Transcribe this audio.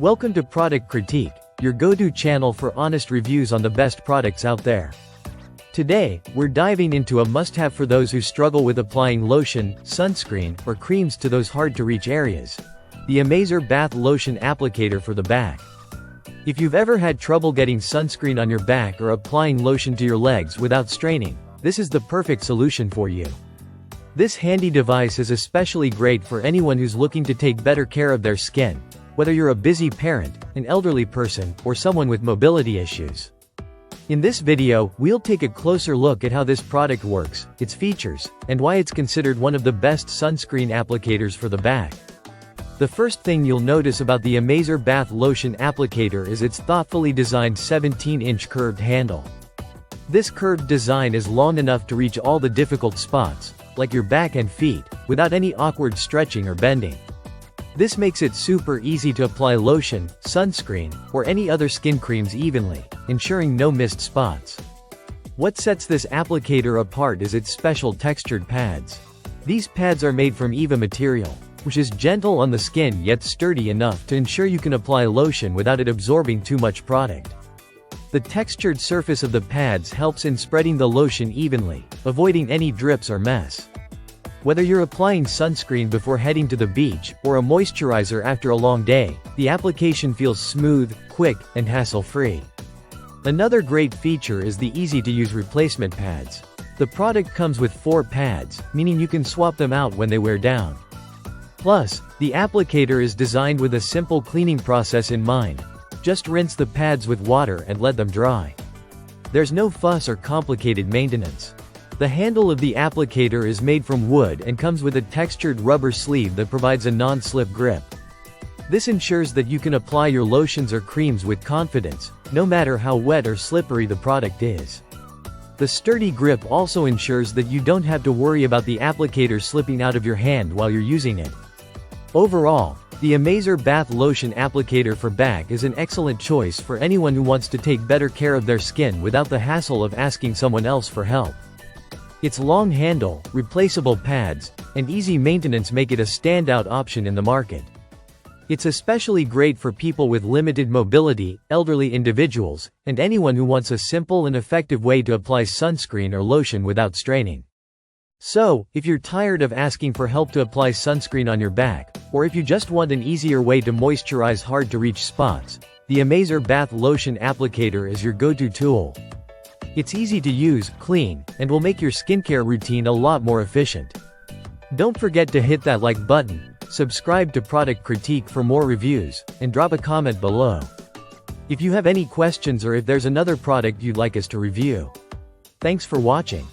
Welcome to Product Critique, your go-to channel for honest reviews on the best products out there. Today, we're diving into a must-have for those who struggle with applying lotion, sunscreen, or creams to those hard-to-reach areas. The AmazerBath Lotion Applicator for the back. If you've ever had trouble getting sunscreen on your back or applying lotion to your legs without straining, this is the perfect solution for you. This handy device is especially great for anyone who's looking to take better care of their skin, whether you're a busy parent, an elderly person, or someone with mobility issues. In this video, we'll take a closer look at how this product works, its features, and why it's considered one of the best sunscreen applicators for the back. The first thing you'll notice about the AmazerBath Lotion Applicator is its thoughtfully designed 17-inch curved handle. This curved design is long enough to reach all the difficult spots, like your back and feet, without any awkward stretching or bending. This makes it super easy to apply lotion, sunscreen, or any other skin creams evenly, ensuring no missed spots. What sets this applicator apart is its special textured pads. These pads are made from EVA material, which is gentle on the skin yet sturdy enough to ensure you can apply lotion without it absorbing too much product. The textured surface of the pads helps in spreading the lotion evenly, avoiding any drips or mess. Whether you're applying sunscreen before heading to the beach, or a moisturizer after a long day, the application feels smooth, quick, and hassle-free. Another great feature is the easy-to-use replacement pads. The product comes with 4 pads, meaning you can swap them out when they wear down. Plus, the applicator is designed with a simple cleaning process in mind. Just rinse the pads with water and let them dry. There's no fuss or complicated maintenance. The handle of the applicator is made from wood and comes with a textured rubber sleeve that provides a non-slip grip. This ensures that you can apply your lotions or creams with confidence, no matter how wet or slippery the product is. The sturdy grip also ensures that you don't have to worry about the applicator slipping out of your hand while you're using it. Overall, the AmazerBath Lotion Applicator for back is an excellent choice for anyone who wants to take better care of their skin without the hassle of asking someone else for help. Its long handle, replaceable pads, and easy maintenance make it a standout option in the market. It's especially great for people with limited mobility, elderly individuals, and anyone who wants a simple and effective way to apply sunscreen or lotion without straining. So, if you're tired of asking for help to apply sunscreen on your back, or if you just want an easier way to moisturize hard-to-reach spots, the AmazerBath Lotion Applicator is your go-to tool. It's easy to use, clean, and will make your skincare routine a lot more efficient. Don't forget to hit that like button, subscribe to Product Critique for more reviews, and drop a comment below. If you have any questions or if there's another product you'd like us to review. Thanks for watching.